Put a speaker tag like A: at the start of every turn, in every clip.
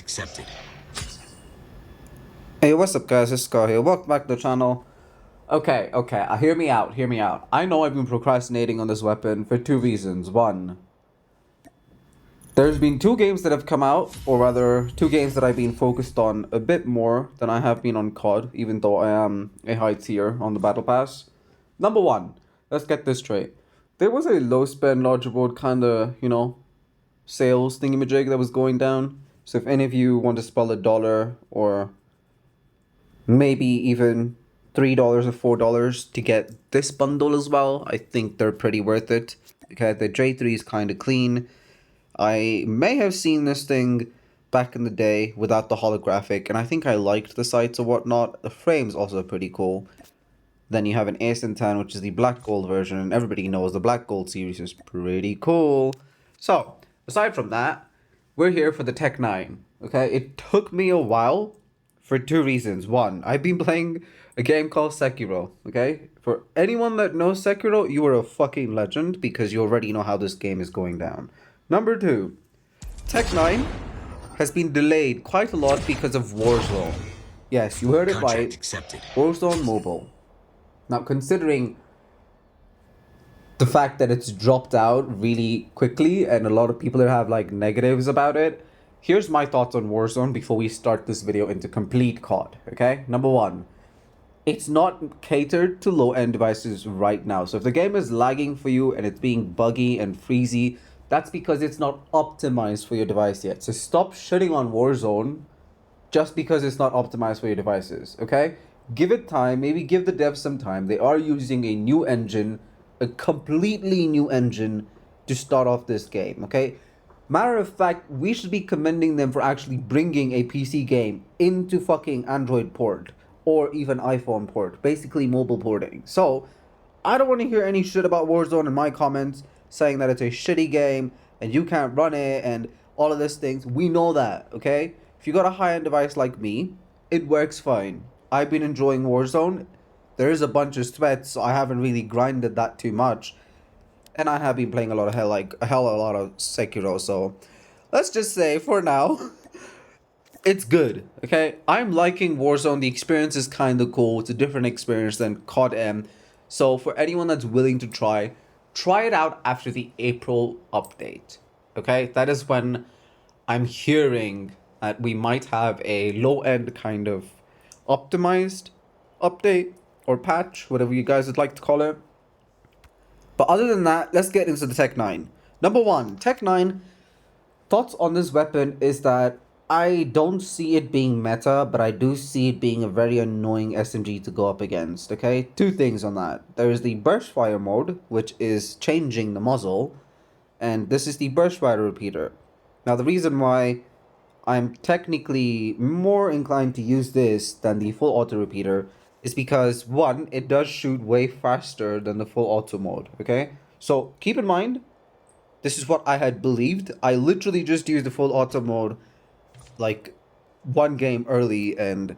A: accepted.
B: Hey, what's up guys, it's Scar here, welcome back to the channel. Okay, hear me out. I know I've been procrastinating on this weapon for two reasons. One, there's been two games that have come out, or rather, two games that I've been focused on a bit more than I have been on COD, even though I am a high tier on the Battle Pass. Number one, let's get this straight. There was a low spend, large reward kind of, sales thingamajig that was going down. So if any of you want to spell $1 or maybe even $3 or $4 to get this bundle as well, I think they're pretty worth it. Okay, the J3 is kind of clean. I may have seen this thing back in the day without the holographic, and I think I liked the sights or whatnot. The frame's also pretty cool. Then you have an AS10, which is the black gold version, and everybody knows the black gold series is pretty cool. So, aside from that, we're here for the TEC-9. Okay, it took me a while for two reasons. One, I've been playing a game called Sekiro, okay? For anyone that knows Sekiro, you are a fucking legend because you already know how this game is going down. Number two, TEC-9 has been delayed quite a lot because of Warzone. Yes, you heard it right.
A: Accepted.
B: Warzone Mobile. Now, considering the fact that it's dropped out really quickly and a lot of people have like negatives about it, here's my thoughts on Warzone before we start this video into complete COD, okay? Number one, it's not catered to low-end devices right now. So if the game is lagging for you and it's being buggy and freezy, that's because it's not optimized for your device yet. So stop shitting on Warzone just because it's not optimized for your devices, okay? Give it time, maybe give the devs some time. They are using a new engine, a completely new engine to start off this game, okay? Matter of fact, we should be commending them for actually bringing a PC game into fucking Android port or even iPhone port, basically mobile porting. So, I don't want to hear any shit about Warzone in my comments saying that it's a shitty game and you can't run it and all of these things. We know that, okay? If you got a high-end device like me, it works fine. I've been enjoying Warzone. There is a bunch of sweats, so I haven't really grinded that too much. And I have been playing a lot of a hell of a lot of Sekiro, so let's just say for now, it's good, okay? I'm liking Warzone. The experience is kind of cool. It's a different experience than COD M. So for anyone that's willing to try it out after the April update, okay? That is when I'm hearing that we might have a low-end kind of optimized update or patch, whatever you guys would like to call it. But other than that, let's get into the TEC-9. Number one, TEC-9, thoughts on this weapon is that I don't see it being meta, but I do see it being a very annoying SMG to go up against, okay? Two things on that. There is the burst fire mode, which is changing the muzzle, and this is the burst fire repeater. Now, the reason why I'm technically more inclined to use this than the full auto repeater is because, one, it does shoot way faster than the full auto mode, okay? So keep in mind, this is what I had believed. I literally just used the full auto mode like one game early, and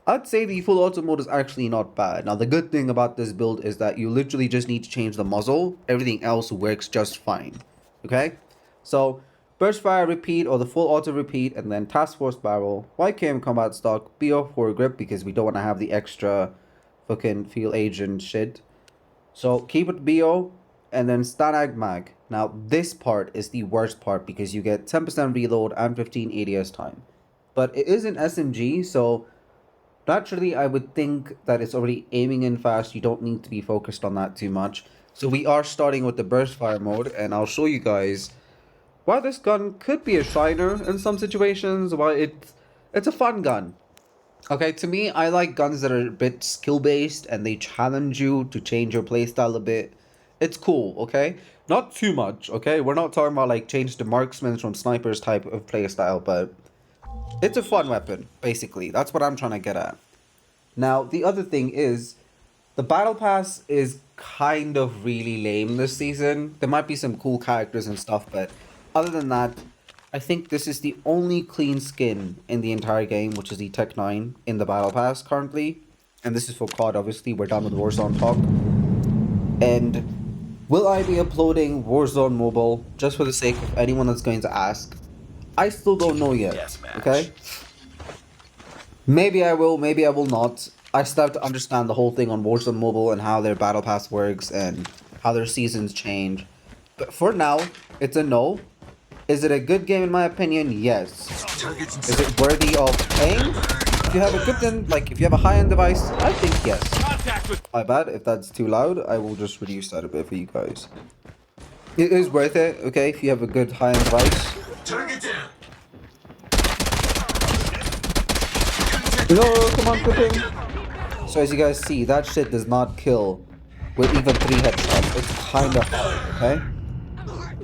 B: I'd say the full auto mode is actually not bad. Now, the good thing about this build is that you literally just need to change the muzzle. Everything else works just fine, okay? So, burst fire repeat or the full auto repeat, and then task force barrel, YKM combat stock, BO for grip because we don't want to have the extra fucking field agent shit. So keep it BO, and then Stanag mag. Now this part is the worst part because you get 10% reload and 15 ADS time. But it is an SMG, so naturally I would think that it's already aiming in fast. You don't need to be focused on that too much. So we are starting with the burst fire mode, and I'll show you guys why this gun could be a shiner in some situations, why it's a fun gun. Okay, to me, I like guns that are a bit skill-based and they challenge you to change your playstyle a bit. It's cool, okay? Not too much, okay? We're not talking about like change the marksmen from snipers type of playstyle, but it's a fun weapon, basically. That's what I'm trying to get at. Now, the other thing is, the Battle Pass is kind of really lame this season. There might be some cool characters and stuff, but other than that, I think this is the only clean skin in the entire game, which is the TEC-9 in the Battle Pass currently. And this is for COD, obviously. We're done with Warzone talk. And will I be uploading Warzone Mobile, just for the sake of anyone that's going to ask? I still don't know yet, okay? Maybe I will, maybe I will not. I still have to understand the whole thing on Warzone Mobile and how their battle pass works and how their seasons change. But for now, it's a no. Is it a good game in my opinion? Yes. Is it worthy of playing? If you have a good like if you have a high-end device, I think yes. My bad, if that's too loud, I will just reduce that a bit for you guys. It is worth it, okay, if you have a good high-end device. No, come on, cooking. So as you guys see, that shit does not kill with even 3 headshots. It's kinda hard, okay?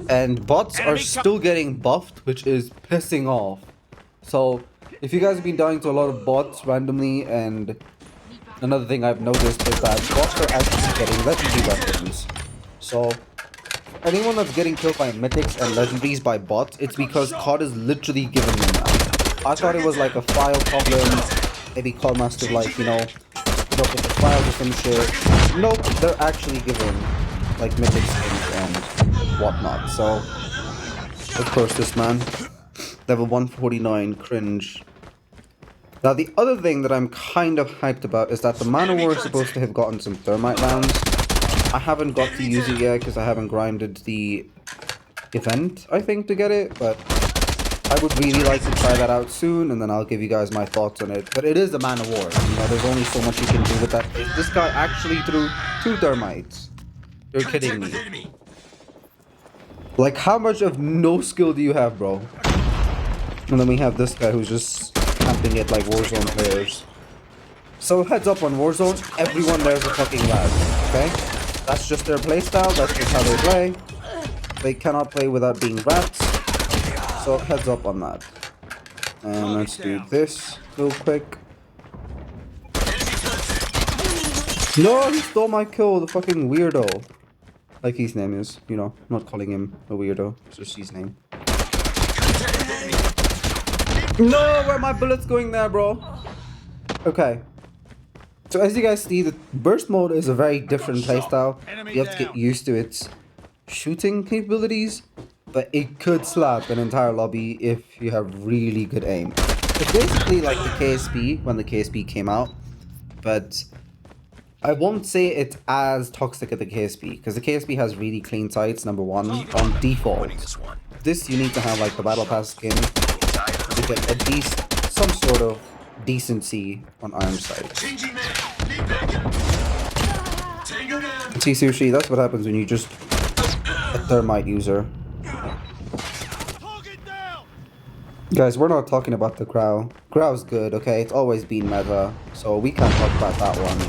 B: And bots are still getting buffed, which is pissing off. So if you guys have been dying to a lot of bots randomly, and another thing I've noticed is that bots are actually getting legendary weapons. So anyone that's getting killed by mythics and legendaries by bots, it's because COD is literally giving them that. I thought it was like a file problem. Maybe COD must have like, you know, screwed up with the files or some shit. Nope, they're actually giving like mythic skins and whatnot. So of course this man. Level 149, cringe. Now the other thing that I'm kind of hyped about is that the Man of War is supposed to have gotten some thermite rounds. I haven't got to use it yet because I haven't grinded the event, I think, to get it, but I would really like to try that out soon, and then I'll give you guys my thoughts on it. But it is a Man of War, you know, there's only so much you can do with that. This guy actually threw 2 thermites. You're kidding me. Like, how much of no skill do you have, bro? And then we have this guy who's just camping it like Warzone players. So heads up on Warzone, everyone there's a fucking lad, okay? That's just their playstyle, that's just how they play. They cannot play without being rats. So heads up on that. And let's do this real quick. No, he stole my kill, the fucking weirdo. Like his name is, you know, I'm not calling him a weirdo, it's just his name. No, where are my bullets going there, bro? Okay. So as you guys see, the burst mode is a very different playstyle. You have to get used to its shooting capabilities, but it could slap an entire lobby if you have really good aim. It's basically like the KSP when the KSP came out, but I won't say it's as toxic as the KSP, because the KSP has really clean sights, number one, on default. This you need to have like the battle pass skin to get at least some sort of decency on iron sight. See, Sushi, that's what happens when you just a thermite user. Guys, we're not talking about the Crow. Crow's good, okay? It's always been meta, so we can't talk about that one.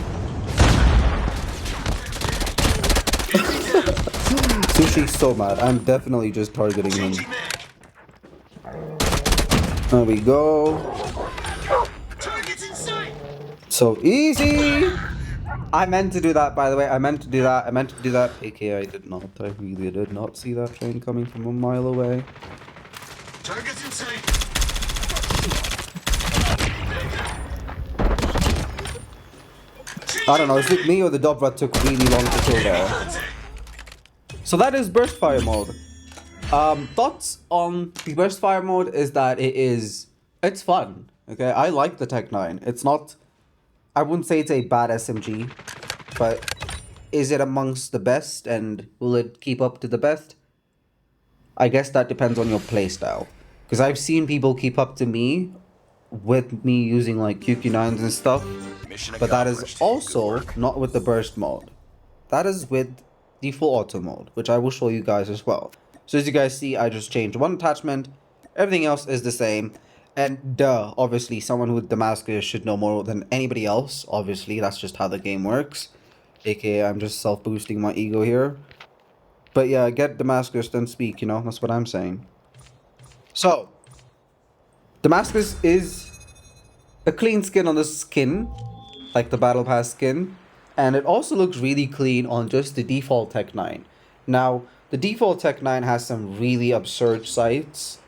B: Sushi's so mad. I'm definitely just targeting him. There we go. So easy! I meant to do that, by the way. I meant to do that. AKA, I did not. I really did not see that train coming from a mile away. Targets in sight. I don't know, is it me or the Dobra took really long to kill there? So that is burst fire mode. Thoughts on the burst fire mode is that it's fun. Okay, I like the TEC-9. It's not, I wouldn't say it's a bad SMG, but is it amongst the best and will it keep up to the best? I guess that depends on your playstyle. Because I've seen people keep up to me with me using like TEC-9s and stuff, but that is also not with the burst mode. That is with the full auto mode, which I will show you guys as well. So as you guys see, I just changed one attachment. Everything else is the same. And duh, obviously someone with Damascus should know more than anybody else. Obviously, that's just how the game works. AKA, I'm just self-boosting my ego here. But yeah, get Damascus, then speak, you know, that's what I'm saying. So, Damascus is a clean skin on the skin, like the Battle Pass skin. And it also looks really clean on just the default TEC-9. Now, the default TEC-9 has some really absurd sights,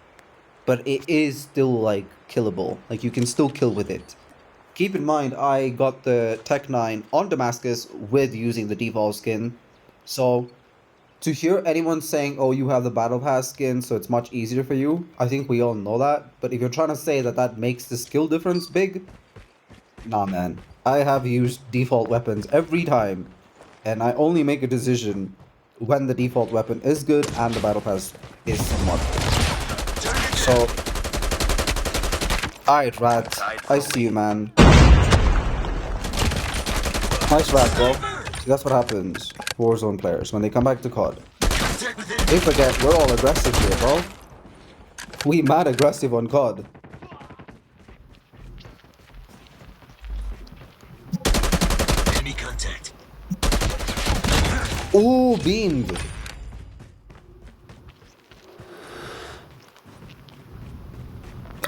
B: but it is still like killable. Like you can still kill with it. Keep in mind, I got the TEC-9 on Damascus with using the default skin. So To hear anyone saying, oh, you have the battle pass skin, so it's much easier for you, I think we all know that. But if you're trying to say that that makes the skill difference big, nah, man. I have used default weapons every time, and I only make a decision when the default weapon is good and the battle pass is somewhat good. So, alright, Rat. I see you, man. Nice Rat, bro. See, that's what happens, Warzone players, when they come back to COD. They forget we're all aggressive here, bro. We mad aggressive on COD.
A: Enemy contact.
B: Ooh, beamed.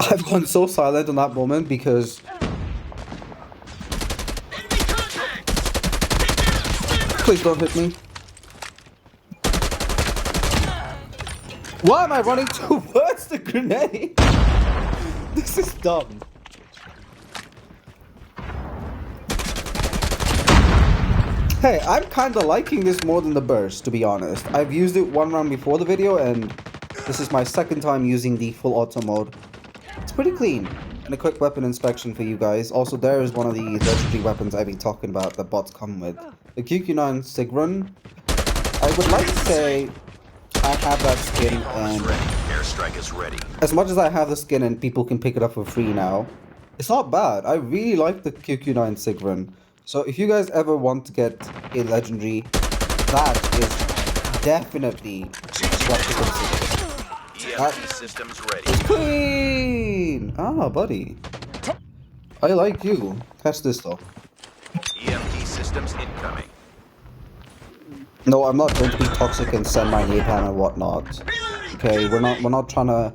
B: I've gone so silent in that moment because... Please don't hit me. Why am I running towards the grenade? This is dumb. Hey, I'm kinda liking this more than the burst, to be honest. I've used it one round before the video, and this is my second time using the full auto mode. It's pretty clean. And a quick weapon inspection for you guys. Also, there is one of the legendary weapons I've been talking about that bots come with. The TEC-9 Sig Run. I would like to say I have that skin, and
A: Airstrike is ready.
B: as much as I have the skin and people can pick it up for free now, it's not bad. I really like the TEC-9 Sig Run. So if you guys ever want to get a legendary, that is definitely what to consider.
A: EMP systems ready.
B: Clean! Ah, buddy. I like you. Catch this though.
A: EMP systems incoming.
B: No, I'm not going to be toxic and send my napalm and whatnot. Okay, we're not trying to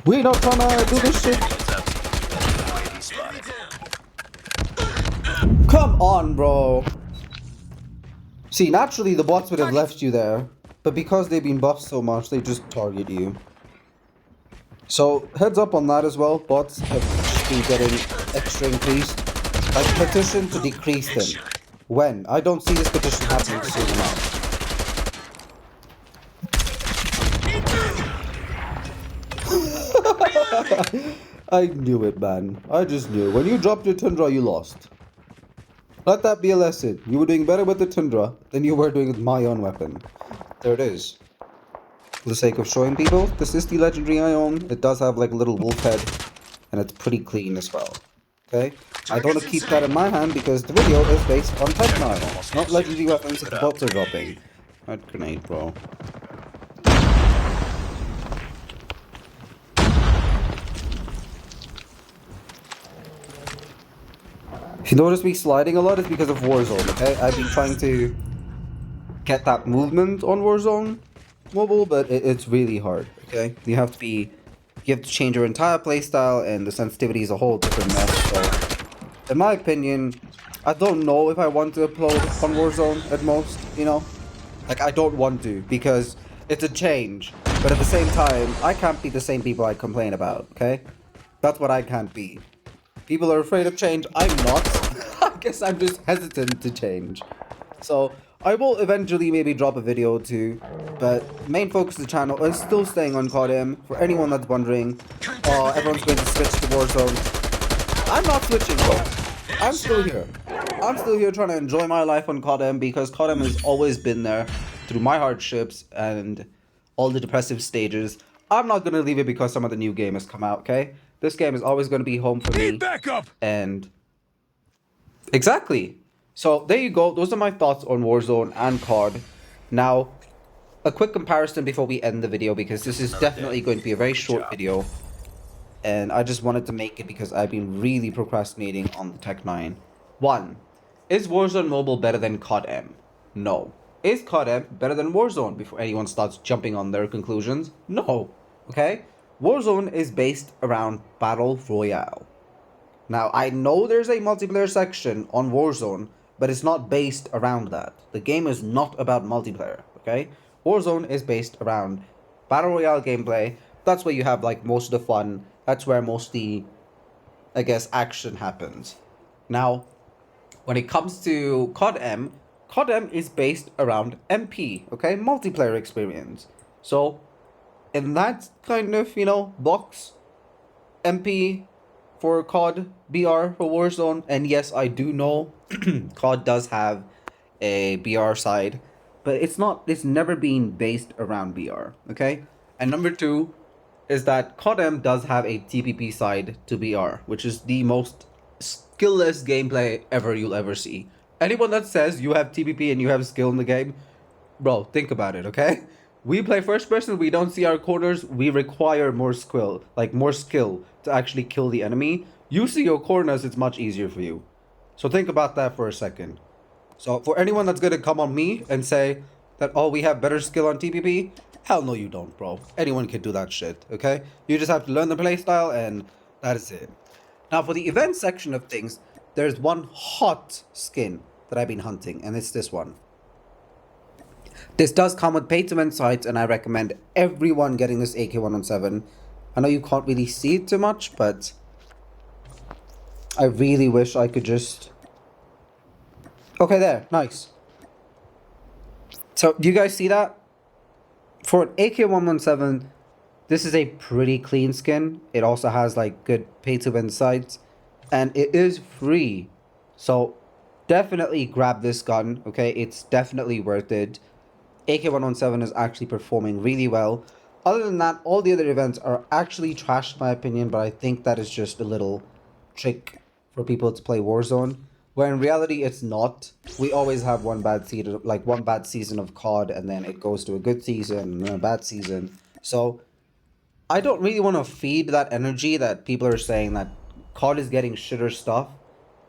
B: do this shit.
A: UAV spotted.
B: Come on, bro. See, naturally the bots would have left you there, but because they've been buffed so much, they just target you. So, heads up on that as well. Bots have been getting extra increased. Like, petition to decrease them. When? I don't see this petition happening soon enough. I knew it, man. I just knew. When you dropped your Tundra, you lost. Let that be a lesson. You were doing better with the Tundra than you were doing with my own weapon. There it is. For the sake of showing people, this is the legendary I own. It does have like a little wolf head, and it's pretty clean as well. Okay? I don't want to keep that in my hand because the video is based on TEC-9, not legendary weapons that the bots are dropping. That grenade, bro. If you notice me sliding a lot, it's because of Warzone, okay? I've been trying to get that movement on Warzone mobile, but it's really hard, okay? You have to change your entire playstyle, and the sensitivity is a whole different mess, so... In my opinion, I don't know if I want to upload on Warzone at most, you know? Like, I don't want to, because it's a change. But at the same time, I can't be the same people I complain about, okay? That's what I can't be. People are afraid of change. I'm not. I guess I'm just hesitant to change. So, I will eventually maybe drop a video too. But main focus of the channel is still staying on COD. For anyone that's wondering, everyone's going to switch to Warzone. I'm not switching, bro. I'm still here. I'm still here trying to enjoy my life on COD because COD has always been there through my hardships and all the depressive stages. I'm not going to leave it because some of the new game has come out, okay? This game is always going to be home for me.
A: Backup!
B: And exactly. So there you go. Those are my thoughts on Warzone and COD. Now, a quick comparison before we end the video because this is definitely going to be a very short video. And I just wanted to make it because I've been really procrastinating on the TEC-9. 1. Is Warzone Mobile better than COD-M? No. Is COD-M better than Warzone before anyone starts jumping on their conclusions? No. Okay? Warzone is based around Battle Royale. Now, I know there's a multiplayer section on Warzone, but it's not based around that. The game is not about multiplayer, okay? Warzone is based around Battle Royale gameplay. That's where you have, like, most of the fun. That's where most of the, I guess, action happens. Now, when it comes to COD-M, COD-M is based around MP, okay? Multiplayer experience. So, in that kind of, box, MP for COD, BR for Warzone, and yes, I do know COD does have a BR side, but it's never been based around BR, okay? And number two is that COD-M does have a TPP side to BR, which is the most skillless gameplay you'll ever see. Anyone that says you have TPP and you have skill in the game, bro, think about it, okay? We play first person, we don't see our corners, we require more skill, to actually kill the enemy. You see your corners, it's much easier for you. So think about that for a second. So for anyone that's gonna come on me and say that, oh, we have better skill on TPP, hell no you don't, bro. Anyone can do that shit, okay? You just have to learn the playstyle and that is it. Now for the event section of things, there's one hot skin that I've been hunting, and it's this one. This does come with pay-to-win sites, and I recommend everyone getting this AK-117. I know you can't really see it too much, but I really wish I could just... Okay, there. Nice. So, do you guys see that? For an AK-117, this is a pretty clean skin. It also has, like, good pay-to-win sites, and it is free. So, definitely grab this gun, okay? It's definitely worth it. AK-117 is actually performing really well. Other than that, all the other events are actually trash in my opinion, but I think that is just a little trick for people to play Warzone, where in reality it's not. We always have one bad season of COD, and then it goes to a good season and then a bad season. So I don't really want to feed that energy that people are saying that COD is getting shitter stuff,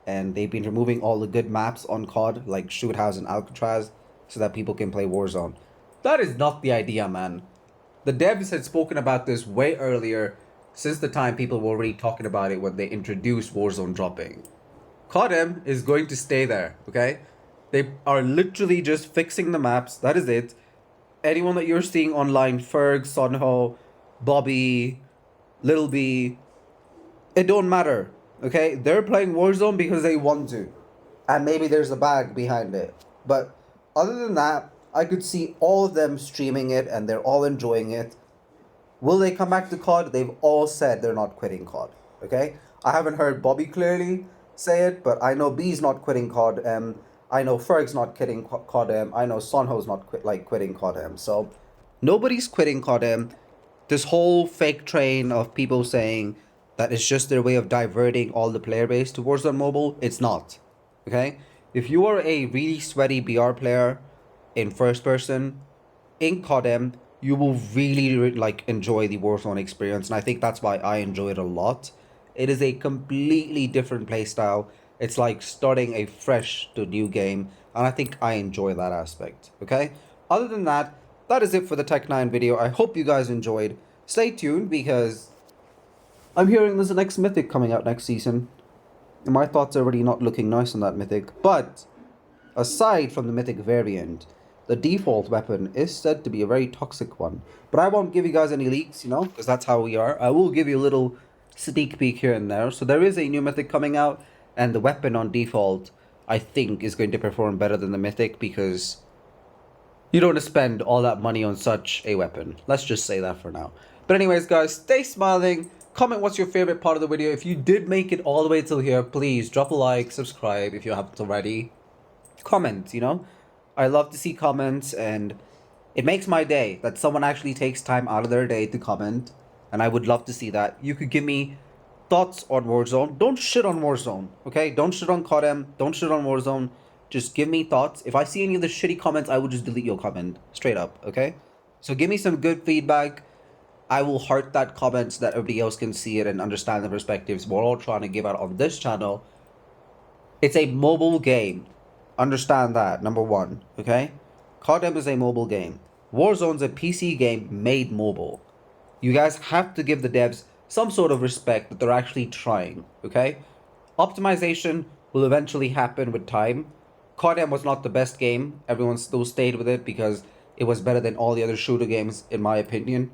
B: and they've been removing all the good maps on COD, like Shoot House and Alcatraz, so that people can play Warzone. That is not the idea, man. The devs had spoken about this way earlier, since the time people were already talking about it when they introduced Warzone dropping. COD-M is going to stay there, okay? They are literally just fixing the maps, that is it. Anyone that you're seeing online, Ferg, Sonho, Bobby, Little B, it don't matter, okay? They're playing Warzone because they want to. And maybe there's a bag behind it. But other than that, I could see all of them streaming it and they're all enjoying it. Will they come back to COD? They've all said they're not quitting COD, okay? I haven't heard Bobby clearly say it, but I know B's not quitting COD. I know Ferg's not quitting COD. I know Sonho's not quitting COD. So nobody's quitting COD. This whole fake train of people saying that it's just their way of diverting all the player base to Warzone Mobile, it's not, okay? If you are a really sweaty BR player in first person in COD, you will really enjoy the Warzone experience, and I think that's why I enjoy it a lot. It is a completely different playstyle. It's like starting a fresh to new game, and I think I enjoy that aspect, okay? Other than that, that is it for the TEC-9 video. I hope you guys enjoyed. Stay tuned because I'm hearing there's an next mythic coming out next season. And my thoughts are already not looking nice on that mythic. But aside from the mythic variant, the default weapon is said to be a very toxic one. But I won't give you guys any leaks, because that's how we are. I will give you a little sneak peek here and there. So there is a new mythic coming out, and the weapon on default, I think, is going to perform better than the mythic because you don't want to spend all that money on such a weapon. Let's just say that for now. But anyways, guys, stay smiling. Comment what's your favorite part of the video. If you did make it all the way till here, please drop a like, subscribe if you haven't already. Comment, I love to see comments, and it makes my day that someone actually takes time out of their day to comment, and I would love to see that. You could give me thoughts on Warzone. Don't shit on Warzone, okay? Don't shit on COD, don't shit on Warzone. Just give me thoughts. If I see any of the shitty comments, I will just delete your comment straight up, okay? So give me some good feedback. I will heart that comment so that everybody else can see it and understand the perspectives we're all trying to give out on this channel. It's a mobile game. Understand that, number one, okay? COD is a mobile game. Warzone's a PC game made mobile. You guys have to give the devs some sort of respect that they're actually trying, okay? Optimization will eventually happen with time. COD was not the best game. Everyone still stayed with it because it was better than all the other shooter games, in my opinion.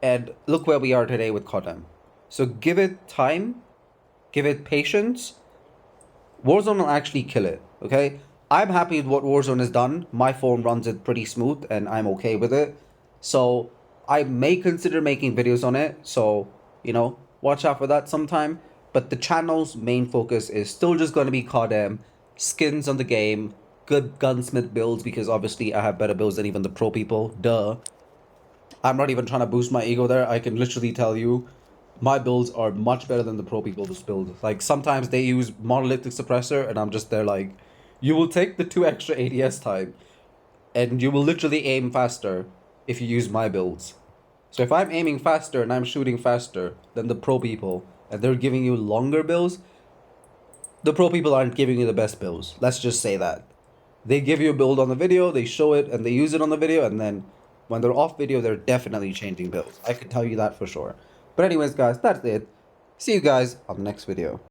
B: And look where we are today with COD. So give it time, give it patience. Warzone will actually kill it, okay? I'm happy with what Warzone has done. My phone runs it pretty smooth and I'm okay with it. So I may consider making videos on it. So, you know, watch out for that sometime. But the channel's main focus is still just going to be COD, skins on the game, good Gunsmith builds, because obviously I have better builds than even the pro people. Duh. I'm not even trying to boost my ego there. I can literally tell you my builds are much better than the pro people's build. Like, sometimes they use monolithic suppressor and I'm just there like, you will take the 2 extra ADS time and you will literally aim faster if you use my builds. So if I'm aiming faster and I'm shooting faster than the pro people and they're giving you longer builds, the pro people aren't giving you the best builds. Let's just say that. They give you a build on the video, they show it, and they use it on the video, and then when they're off video, they're definitely changing builds. I can tell you that for sure. But anyways, guys, that's it. See you guys on the next video.